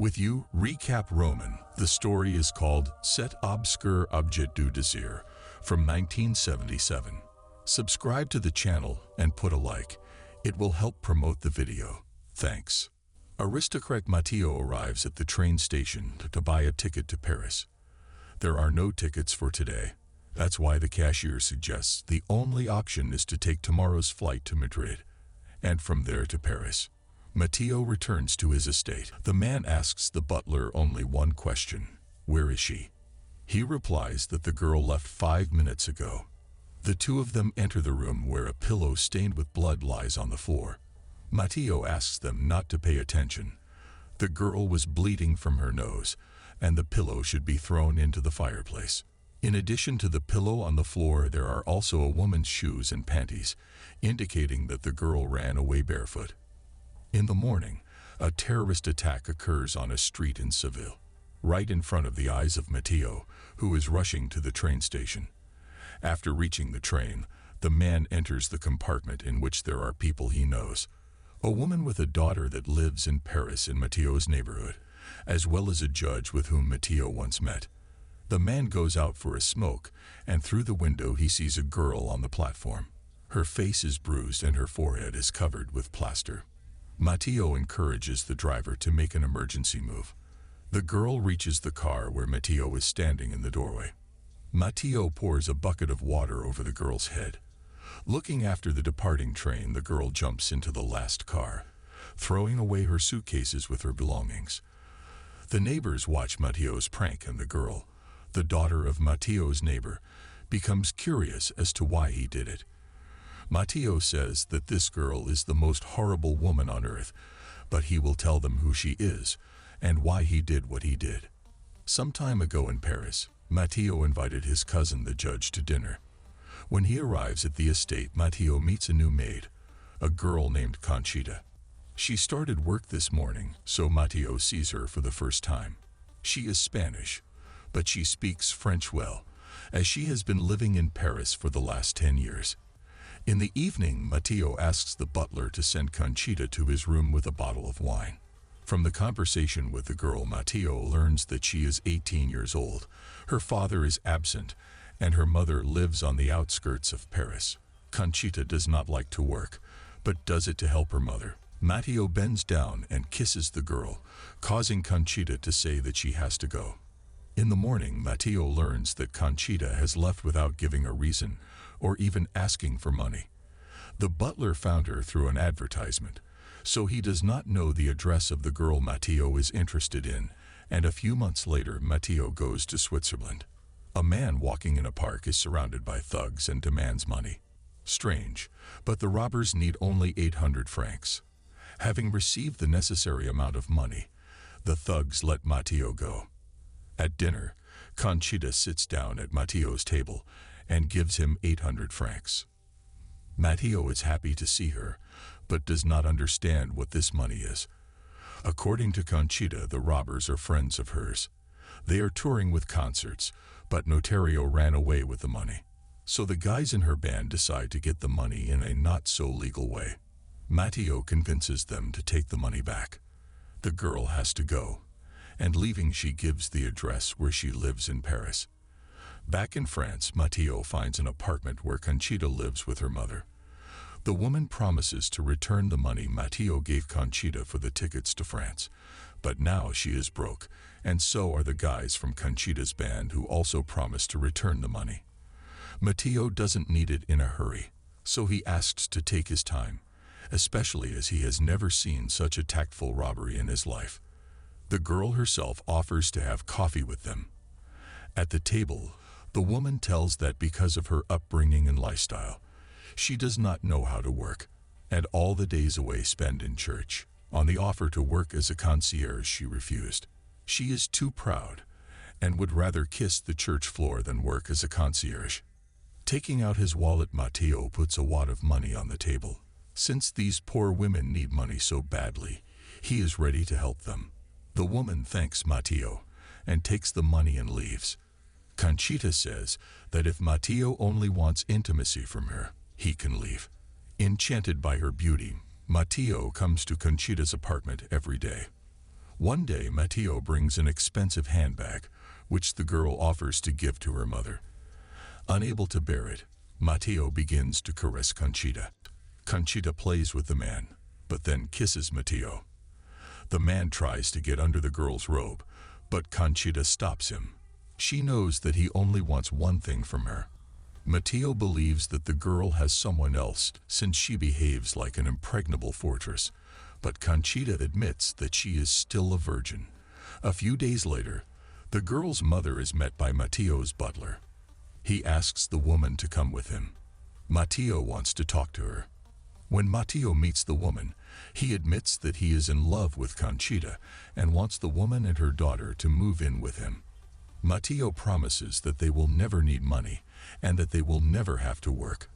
With you, Recap Roman. The story is called Cet obscur objet du désir from 1977. Subscribe to the channel and put a like. It will help promote the video. Thanks. Aristocrat Matteo arrives at the train station to buy a ticket to Paris. There are no tickets for today. That's why the cashier suggests the only option is to take tomorrow's flight to Madrid, and from there to Paris. Matteo returns to his estate. The man asks the butler only one question: where is she? He replies that the girl left 5 minutes ago. The two of them enter the room where a pillow stained with blood lies on the floor. Matteo asks them not to pay attention. The girl was bleeding from her nose, and the pillow should be thrown into the fireplace. In addition to the pillow on the floor, there are also a woman's shoes and panties, indicating that the girl ran away barefoot. In the morning, a terrorist attack occurs on a street in Seville, right in front of the eyes of Matteo, who is rushing to the train station. After reaching the train, the man enters the compartment in which there are people he knows. A woman with a daughter that lives in Paris in Matteo's neighborhood, as well as a judge with whom Matteo once met. The man goes out for a smoke, and through the window he sees a girl on the platform. Her face is bruised and her forehead is covered with plaster. Matteo encourages the driver to make an emergency move. The girl reaches the car where Matteo is standing in the doorway. Matteo pours a bucket of water over the girl's head. Looking after the departing train, the girl jumps into the last car, throwing away her suitcases with her belongings. The neighbors watch Matteo's prank, and the girl, the daughter of Matteo's neighbor, becomes curious as to why he did it. Matteo says that this girl is the most horrible woman on earth, but he will tell them who she is and why he did what he did. Some time ago in Paris, Matteo invited his cousin, the judge, to dinner. When he arrives at the estate, Matteo meets a new maid, a girl named Conchita. She started work this morning, so Matteo sees her for the first time. She is Spanish, but she speaks French well, as she has been living in Paris for the last 10 years. In the evening, Matteo asks the butler to send Conchita to his room with a bottle of wine. From the conversation with the girl, Matteo learns that she is 18 years old. Her father is absent, and her mother lives on the outskirts of Paris. Conchita does not like to work, but does it to help her mother. Matteo bends down and kisses the girl, causing Conchita to say that she has to go. In the morning, Matteo learns that Conchita has left without giving a reason or even asking for money. The butler found her through an advertisement, so he does not know the address of the girl Matteo is interested in, and a few months later, Matteo goes to Switzerland. A man walking in a park is surrounded by thugs and demands money. Strange, but the robbers need only 800 francs. Having received the necessary amount of money, the thugs let Matteo go. At dinner, Conchita sits down at Matteo's table and gives him 800 francs. Matteo is happy to see her, but does not understand what this money is. According to Conchita, the robbers are friends of hers. They are touring with concerts, but Notario ran away with the money. So the guys in her band decide to get the money in a not-so-legal way. Matteo convinces them to take the money back. The girl has to go, and leaving, she gives the address where she lives in Paris. Back in France, Matteo finds an apartment where Conchita lives with her mother. The woman promises to return the money Matteo gave Conchita for the tickets to France, but now she is broke, and so are the guys from Conchita's band, who also promise to return the money. Matteo doesn't need it in a hurry, so he asks to take his time, especially as he has never seen such a tactful robbery in his life. The girl herself offers to have coffee with them. At the table, the woman tells that because of her upbringing and lifestyle, she does not know how to work, and all the days away spent in church. On the offer to work as a concierge, she refused. She is too proud and would rather kiss the church floor than work as a concierge. Taking out his wallet, Matteo puts a wad of money on the table. Since these poor women need money so badly, he is ready to help them. The woman thanks Matteo and takes the money and leaves. Conchita says that if Matteo only wants intimacy from her, he can leave. Enchanted by her beauty, Matteo comes to Conchita's apartment every day. One day, Matteo brings an expensive handbag, which the girl offers to give to her mother. Unable to bear it, Matteo begins to caress Conchita. Conchita plays with the man, but then kisses Matteo. The man tries to get under the girl's robe, but Conchita stops him. She knows that he only wants one thing from her. Matteo believes that the girl has someone else since she behaves like an impregnable fortress, but Conchita admits that she is still a virgin. A few days later, the girl's mother is met by Matteo's butler. He asks the woman to come with him. Matteo wants to talk to her. When Matteo meets the woman, he admits that he is in love with Conchita and wants the woman and her daughter to move in with him. Matteo promises that they will never need money and that they will never have to work.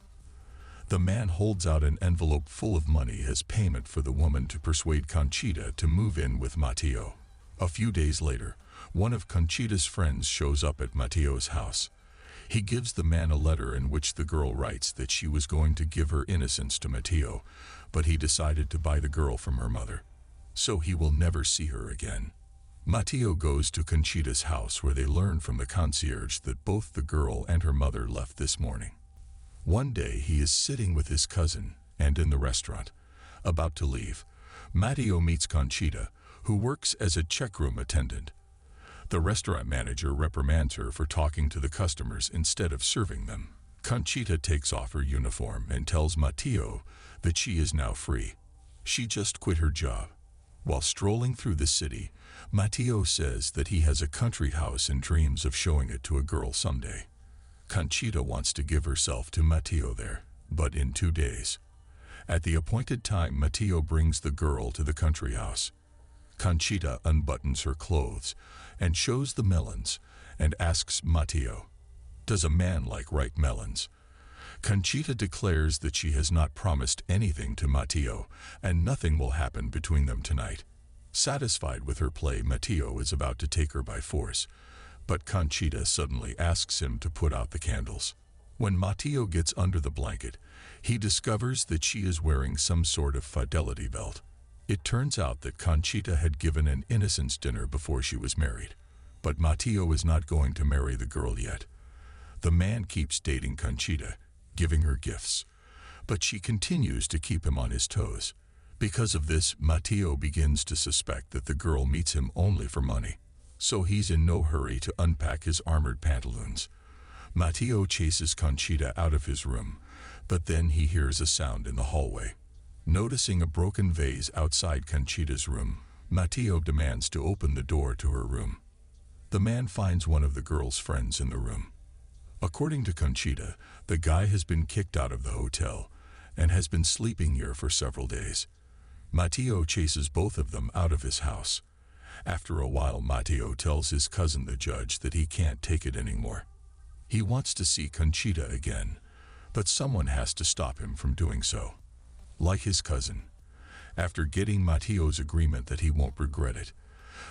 The man holds out an envelope full of money as payment for the woman to persuade Conchita to move in with Matteo. A few days later, one of Conchita's friends shows up at Matteo's house. He gives the man a letter in which the girl writes that she was going to give her innocence to Matteo, but he decided to buy the girl from her mother, so he will never see her again. Matteo goes to Conchita's house where they learn from the concierge that both the girl and her mother left this morning. One day he is sitting with his cousin and in the restaurant. About to leave, Matteo meets Conchita, who works as a checkroom attendant. The restaurant manager reprimands her for talking to the customers instead of serving them. Conchita takes off her uniform and tells Matteo that she is now free. She just quit her job. While strolling through the city, Matteo says that he has a country house and dreams of showing it to a girl someday. Conchita wants to give herself to Matteo there, but in 2 days. At the appointed time, Matteo brings the girl to the country house. Conchita unbuttons her clothes and shows the melons and asks Matteo, "Does a man like ripe melons?" Conchita declares that she has not promised anything to Matteo and nothing will happen between them tonight. Satisfied with her play, Matteo is about to take her by force, but Conchita suddenly asks him to put out the candles. When Matteo gets under the blanket, he discovers that she is wearing some sort of fidelity belt. It turns out that Conchita had given an innocence dinner before she was married, but Matteo is not going to marry the girl yet. The man keeps dating Conchita, giving her gifts, but she continues to keep him on his toes. Because of this, Matteo begins to suspect that the girl meets him only for money, so he's in no hurry to unpack his armored pantaloons. Matteo chases Conchita out of his room, but then he hears a sound in the hallway. Noticing a broken vase outside Conchita's room, Matteo demands to open the door to her room. The man finds one of the girl's friends in the room. According to Conchita, the guy has been kicked out of the hotel and has been sleeping here for several days. Matteo chases both of them out of his house. After a while, Matteo tells his cousin the judge that he can't take it anymore. He wants to see Conchita again, but someone has to stop him from doing so. Like his cousin, after getting Matteo's agreement that he won't regret it,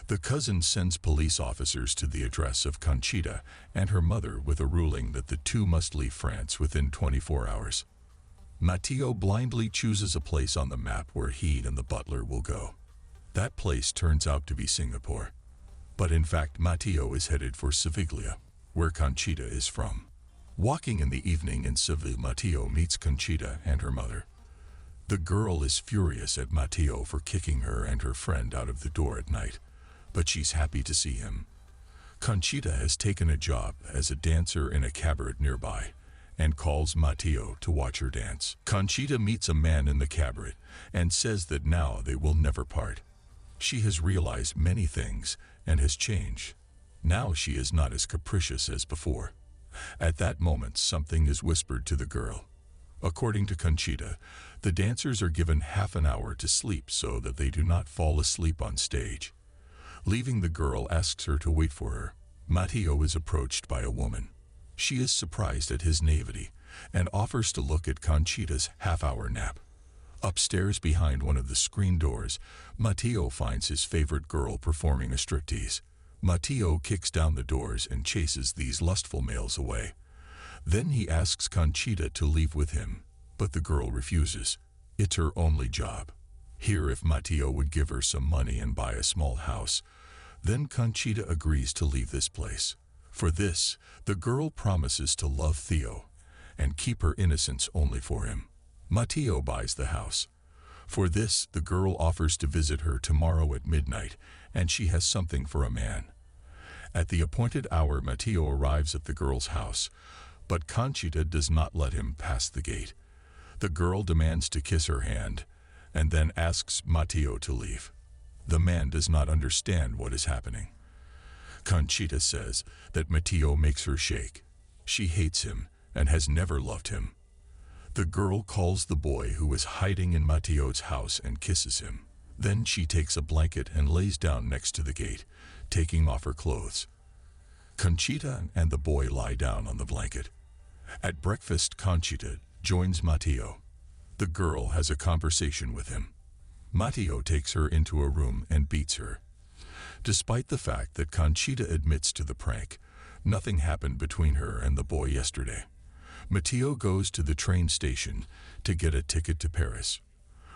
the cousin sends police officers to the address of Conchita and her mother with a ruling that the two must leave France within 24 hours. Matteo blindly chooses a place on the map where he and the butler will go. That place turns out to be Singapore, but in fact Matteo is headed for Sevilla, where Conchita is from. Walking in the evening in Seville, Matteo meets Conchita and her mother. The girl is furious at Matteo for kicking her and her friend out of the door at night, but she's happy to see him. Conchita has taken a job as a dancer in a cabaret nearby and calls Matteo to watch her dance. Conchita meets a man in the cabaret and says that now they will never part. She has realized many things and has changed. Now she is not as capricious as before. At that moment, something is whispered to the girl. According to Conchita, the dancers are given half an hour to sleep so that they do not fall asleep on stage. Leaving, the girl asks her to wait for her. Matteo is approached by a woman. She is surprised at his naivety and offers to look at Conchita's half-hour nap. Upstairs, behind one of the screen doors, Matteo finds his favorite girl performing a striptease. Matteo kicks down the doors and chases these lustful males away. Then he asks Conchita to leave with him, but the girl refuses. It's her only job. Here if Matteo would give her some money and buy a small house. Then Conchita agrees to leave this place. For this, the girl promises to love Theo and keep her innocence only for him. Matteo buys the house. For this, the girl offers to visit her tomorrow at midnight, and she has something for a man. At the appointed hour, Matteo arrives at the girl's house, but Conchita does not let him pass the gate. The girl demands to kiss her hand, and then asks Matteo to leave. The man does not understand what is happening. Conchita says that Matteo makes her shake. She hates him and has never loved him. The girl calls the boy who is hiding in Matteo's house and kisses him. Then she takes a blanket and lays down next to the gate, taking off her clothes. Conchita and the boy lie down on the blanket. At breakfast, Conchita joins Matteo. The girl has a conversation with him. Matteo takes her into a room and beats her. Despite the fact that Conchita admits to the prank, nothing happened between her and the boy yesterday. Matteo goes to the train station to get a ticket to Paris.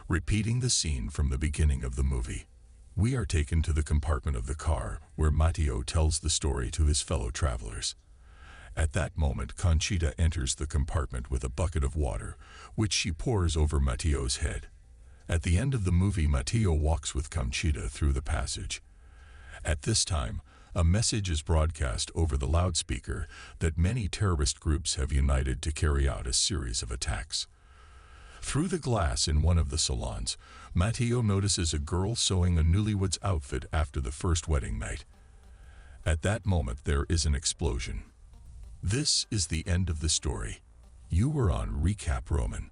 Repeating the scene from the beginning of the movie, we are taken to the compartment of the car where Matteo tells the story to his fellow travelers. At that moment, Conchita enters the compartment with a bucket of water, which she pours over Matteo's head. At the end of the movie, Matteo walks with Conchita through the passage. At this time, a message is broadcast over the loudspeaker that many terrorist groups have united to carry out a series of attacks. Through the glass in one of the salons, Matteo notices a girl sewing a newlywed's outfit after the first wedding night. At that moment, there is an explosion. This is the end of the story. You were on Recap Roman.